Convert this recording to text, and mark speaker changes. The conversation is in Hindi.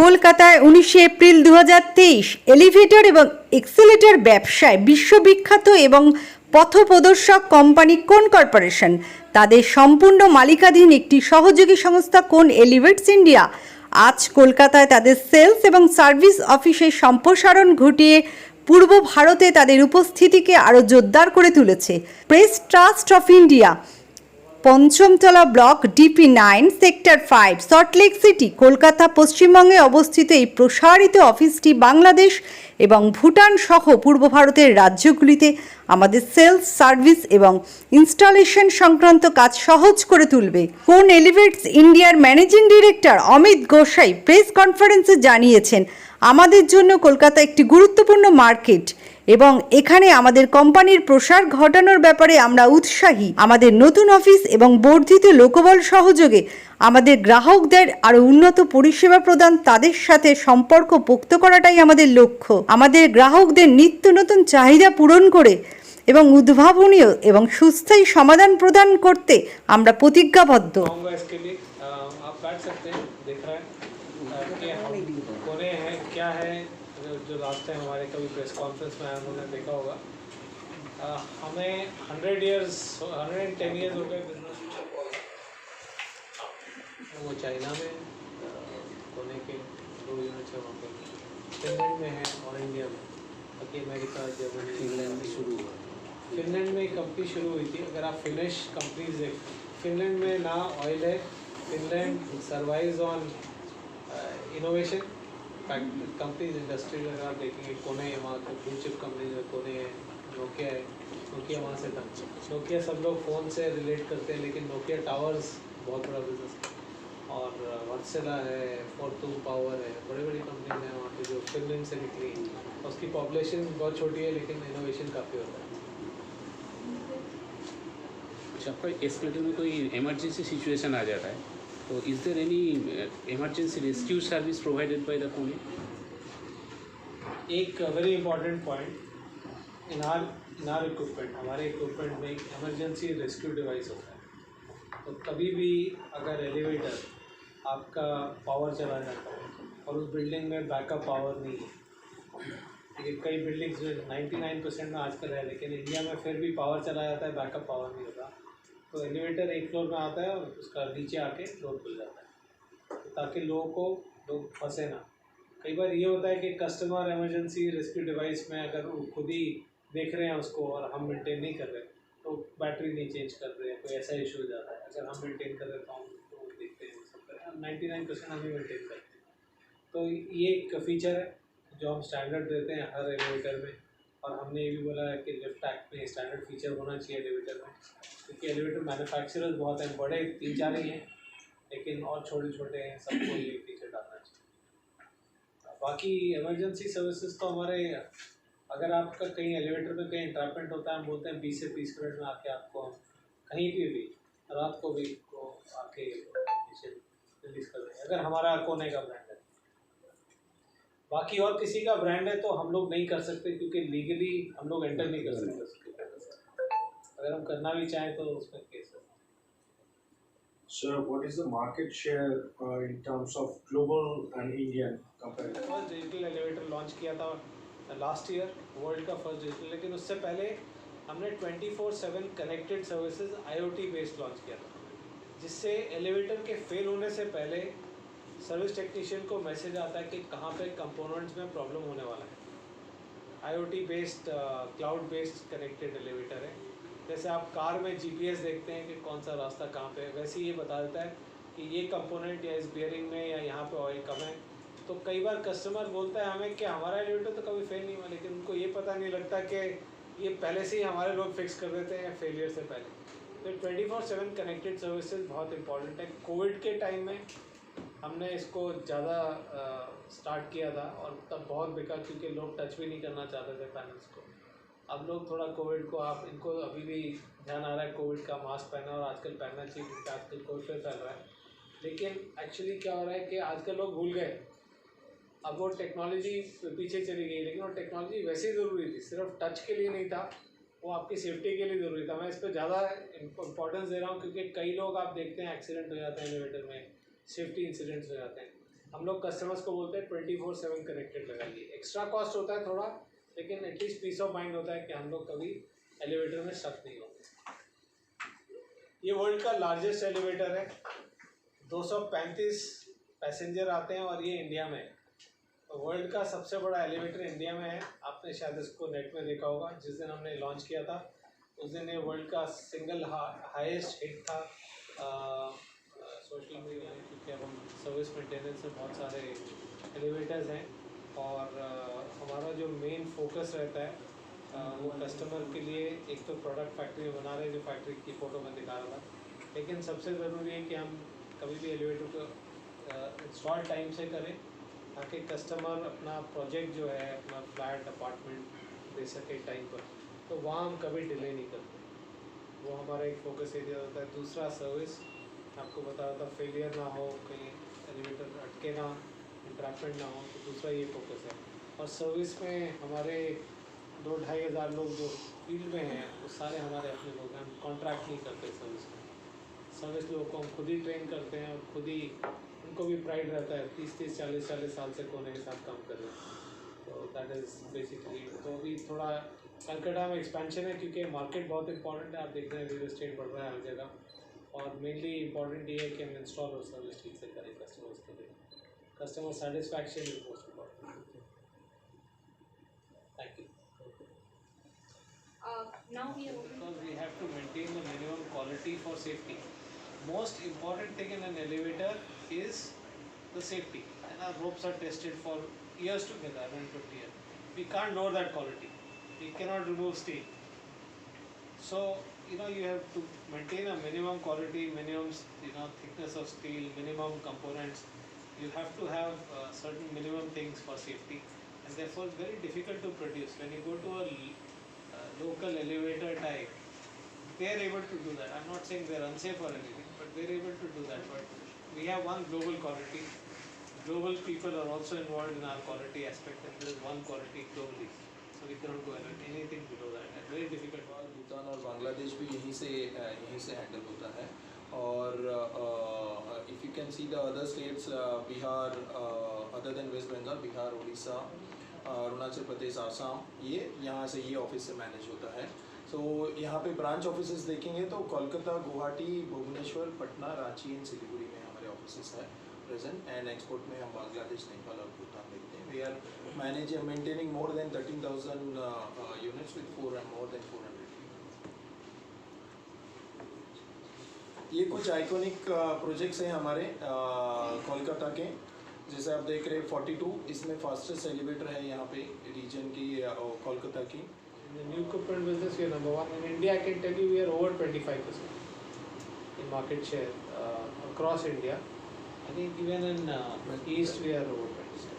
Speaker 1: কলকাতায় 19 এপ্রিল 2023 এলিভেটর এবং এক্সেলেটর ব্যবসায় বিশ্ববিখ্যাত এবং পথপ্রদর্শক কোম্পানি কোন কর্পোরেশন তাদের সম্পূর্ণ মালিকানাধীন একটি সহযোগী সংস্থা কোন এলিভেটস ইন্ডিয়া আজ কলকাতায় তাদের সেলস এবং সার্ভিস অফিসের সম্প্রসারণ ঘটিয়ে পূর্ব ভারতে তাদের উপস্থিতিকে আরও জোরদার করে তুলেছে। প্রেস ট্রাস্ট অফ ইন্ডিয়া, পঞ্চমতলা block, DP9, sector 5, Salt Lake city, Kolkata, পশ্চিমবঙ্গে অবস্থিত এই প্রসারিত অফিসটি বাংলাদেশ এবং ভুটান সহ পূর্ব ভারতের রাজ্যগুলিতে আমাদের সেলস, সার্ভিস এবং ইনস্টলেশন সংক্রান্ত কাজ সহজ করে তুলবে। কোন এলিভেটস ইন্ডিয়ার ম্যানেজিং ডিরেক্টর অমিত গোসাই প্রেস কনফারেন্সে জানিয়েছেন, আমাদের জন্য কলকাতা একটি গুরুত্বপূর্ণ মার্কেট এবং এখানে আমাদের কোম্পানির প্রসার ঘটানোর ব্যাপারে আমরা উৎসাহী। আমাদের নতুন অফিস এবং বর্ধিত লোকবল সহযোগে আমাদের গ্রাহকদের আরও উন্নত পরিষেবা প্রদান, তাদের সাথে সম্পর্ক পোক্ত করাটাই আমাদের লক্ষ্য। আমাদের গ্রাহকদের নিত্য নতুন চাহিদা পূরণ করে এবং উদ্ভাবনীয় এবং সুস্থায়ী সমাধান প্রদান করতে আমরা প্রতিজ্ঞাবদ্ধ।
Speaker 2: जो लास्ट टाइम हमारे कभी प्रेस कॉन्फ्रेंस में आया उन्होंने देखा होगा, हमें 110 ईयर्स हो गए बिजनेस। वो चाइना में कोने के 2 यूनिट्स है, वहाँ पे फिनलैंड में है और इंडिया में, बाकी अमेरिका, जर्मनी, फिनलैंड में शुरू हुआ। फिनलैंड में एक कंपनी शुरू हुई थी। अगर आप फिनिश कंपनीज देख, फिनलैंड में ना ऑयल है, Finland survives on innovation companies industry. अगर आप देखेंगे कोने वहाँ के ब्लू चिप कंपनीज में कोने है, नोकिया है, नोकिया वहाँ से था। नोकिया सब लोग फ़ोन से रिलेट करते हैं, लेकिन नोकिया टावर्स बहुत बड़ा बिजनेस है। और वर्सेला है, फॉर्टून पावर है, बड़ी बड़ी कंपनीज हैं वहाँ पे जो फिनलैंड से निकली। उसकी पॉपुलेशन बहुत छोटी है, लेकिन इनोवेशन काफ़ी होता है।
Speaker 3: अच्छा, आपका एस्केलेटर में कोई इमरजेंसी सिचुएशन आ जाता है तो is there any emergency rescue service provided by the Pune?
Speaker 2: एक very important point, in our equipment, हमारे इक्विपमेंट में एक इमरजेंसी रेस्क्यू डिवाइस होता है। तो कभी भी अगर एलिवेटर आपका पावर चला जाता है और उस बिल्डिंग में बैकअप पावर नहीं है, देखिए कई बिल्डिंग्स में 99% में आजकल है, लेकिन इंडिया में फिर भी पावर चला जाता है, बैकअप पावर नहीं होता, तो एलिवेटर एक फ्लोर में आता है और उसका नीचे आके फ्लोर खुल जाता है, ताकि लोग फंसे ना। कई बार ये होता है कि कस्टमर इमरजेंसी रेस्क्यू डिवाइस में अगर वो खुद ही देख रहे हैं उसको और हम मेंटेन नहीं कर रहे, तो बैटरी नहीं चेंज कर रहे हैं, कोई ऐसा इशू हो जाता है। अगर हम मेंटेन कर रहे तो हम तो देखते हैं, सब करें, 99% हम ही मेंटेन करते हैं। तो ये एक फीचर है जो हम स्टैंडर्ड देते हैं हर एलिवेटर में, और हमने ये भी बोला है कि लिफ्ट एक्ट में स्टैंडर्ड फीचर होना चाहिए एलिवेटर में, क्योंकि एलिवेटर मैन्युफैक्चरर्स बहुत हैं, बड़े 3-4 ही हैं, लेकिन और छोटे छोटे हैं, सबको ये फीचर डालना चाहिए। बाकी इमरजेंसी सर्विसेज तो हमारे, अगर आपका कहीं एलिवेटर में कहीं इंट्रैपमेंट होता है, हम बोलते हैं 20 से 30 मिनट में आके आपको कहीं भी रात को भी को आके रिलीज कर देंगे, अगर हमारा कोने का ब्रांड है। बाकी और किसी का ब्रांड है तो हम लोग नहीं कर सकते, क्योंकि लीगली हम लोग एंटर नहीं कर सकते उसके। अगर हम करना भी चाहें तो उसमें केस है।
Speaker 4: Sir, what is the market share in terms of global and Indian comparison?
Speaker 2: First digital elevator launch किया था लास्ट ईयर, वर्ल्ड का फर्स्ट डिजिटल, लेकिन उससे पहले हमने 24/7 connected services IoT based launch किया था, जिससे एलिवेटर के फेल होने से पहले सर्विस टेक्नीशियन को मैसेज आता है कि कहाँ पे कंपोनेंट्स में प्रॉब्लम होने वाला है। IoT based cloud based connected elevator है। जैसे आप कार में GPS देखते हैं कि कौन सा रास्ता कहाँ पे है, वैसे ही ये बता देता है कि ये कंपोनेंट या इस बियरिंग में या यहाँ पे ऑयल कम है। तो कई बार कस्टमर बोलता है हमें कि हमारा एलिवेटर तो कभी फेल नहीं हुआ, लेकिन उनको ये पता नहीं लगता कि ये पहले से ही हमारे लोग फिक्स कर देते हैं फेलियर से पहले। तो 24/7 कनेक्टेड सर्विसेज बहुत इंपॉर्टेंट है। कोविड के टाइम में हमने इसको ज़्यादा स्टार्ट किया था और तब बहुत बिका, क्योंकि लोग टच भी नहीं करना चाहते थे पैनल्स को। अब लोग थोड़ा कोविड को, आप इनको अभी भी ध्यान आ रहा है कोविड का, मास्क पहना और आजकल पहनना चाहिए, क्योंकि आजकल कोविड फैल रहा है। लेकिन एक्चुअली क्या हो रहा है कि आजकल लोग भूल गए, अब वो टेक्नोलॉजी पीछे चली गई, लेकिन वो टेक्नोलॉजी वैसे ही ज़रूरी थी, सिर्फ टच के लिए नहीं था, वो आपकी सेफ्टी के लिए ज़रूरी था। मैं इस पर ज़्यादा इंपॉर्टेंस दे रहा हूँ, क्योंकि कई लोग आप देखते हैं एक्सीडेंट हो जाते हैं एलिवेटर में, सेफ्टी इंसिडेंट्स हो जाते हैं। हम लोग कस्टमर्स को बोलते हैं 24/7 कनेक्टेड लगाइए। एक्स्ट्रा कॉस्ट होता है थोड़ा, लेकिन एटलीस्ट पीस ऑफ माइंड होता है कि हम लोग कभी एलिवेटर में स्टक नहीं होते। ये वर्ल्ड का लार्जेस्ट एलिवेटर है, 235 पैसेंजर आते हैं और ये इंडिया में है। तो वर्ल्ड का सबसे बड़ा एलिवेटर इंडिया में है। आपने शायद इसको नेट में देखा होगा, जिस दिन हमने लॉन्च किया था उस दिन ये वर्ल्ड का सिंगल हाईएस्ट हिट था सोशल मीडिया में, क्योंकि अब हम सर्विस मेंटेनेंस में बहुत सारे एलिवेटर्स हैं और हमारा जो मेन फोकस रहता है वो कस्टमर के लिए एक तो प्रोडक्ट फैक्ट्री में बना रहे हैं, जो फैक्ट्री की फ़ोटो में दिखा रहा था, लेकिन सबसे ज़रूरी है कि हम कभी भी एलिवेटर को इंस्टॉल टाइम से करें ताकि कस्टमर अपना प्रोजेक्ट जो है, अपना फ्लैट अपार्टमेंट दे सके टाइम पर। तो वहाँ हम कभी डिले नहीं करते, वो हमारा एक फोकस एरिया होता है। दूसरा सर्विस, आपको बता रहा था, फेलियर ना हो, कहीं एलिवेटर अटके ना, इंटरप्ट ना हो, तो दूसरा ये फोकस है। और सर्विस में हमारे 2-2.5 हज़ार लोग जो फील्ड में हैं वो सारे हमारे अपने लोग हैं, हम कॉन्ट्रैक्ट नहीं करते सर्विस में। सर्विस लोगों को हम खुद ही ट्रेन करते हैं और खुद ही, उनको भी प्राइड रहता है 30-30, 40-40 साल से कोने के साथ काम कर रहे हैं। तो दैट इज़ बेसिकली। तो अभी थोड़ा कलकत्ता में एक्सपेंशन है क्योंकि मार्केट बहुत इंपॉर्टेंट है। आप देख रहे हैं रियल एस्टेट बढ़ रहा है हर जगह, और मेनली इंपॉर्टेंट ये है कि हम इंस्टॉल और सर्विस ठीक से करें कस्टमर्स के लिए। Customer satisfaction is most important. Thank you.
Speaker 5: Now we are open.
Speaker 2: Because we have to maintain the minimum quality for safety. Most important thing in an elevator is the safety, and our ropes are tested for years together, 150 years. We can't lower that quality. We cannot remove steel. So you have to maintain a minimum quality, minimum thickness of steel, minimum components. You have to have certain minimum things for safety, and therefore it's very difficult to produce. When you go to a local elevator type, they are able to do that. I'm not saying they're unsafe or anything, but they're able to do that. But we have one global quality. Global people are also involved in our quality aspect, and there is one quality globally. So we cannot go anything below that. It's very difficult.
Speaker 6: Bhutan और बांग्लादेश भी यहीं से हैंडल होता है। और if you can see the other states, Bihar, other than West Bengal, Bihar, Orissa, Arunachal Pradesh, Assam, ये यहाँ से ये ऑफिस से मैनेज होता है। सो यहाँ पे ब्रांच ऑफिसेस देखेंगे तो कोलकाता, गुवाहाटी, भुवनेश्वर, पटना, रांची एंड सिलीगुड़ी में हमारे ऑफिसेस हैं प्रेजेंट। एंड एक्सपोर्ट में हम बांग्लादेश, नेपाल और भूटान देखते हैं। We are managing maintaining more than 13,000 units with more than 400 people। ये कुछ आइकॉनिक प्रोजेक्ट्स हैं हमारे कोलकाता के, जैसे आप देख रहे हैं 42, इसमें फास्टेस्ट एलिवेटर है यहाँ पे रीजन की, कोलकाता की।
Speaker 2: In the new equipment business, we are number one. In India, I can tell you we are over 25% in market share across India. I think even in East we are over 20%.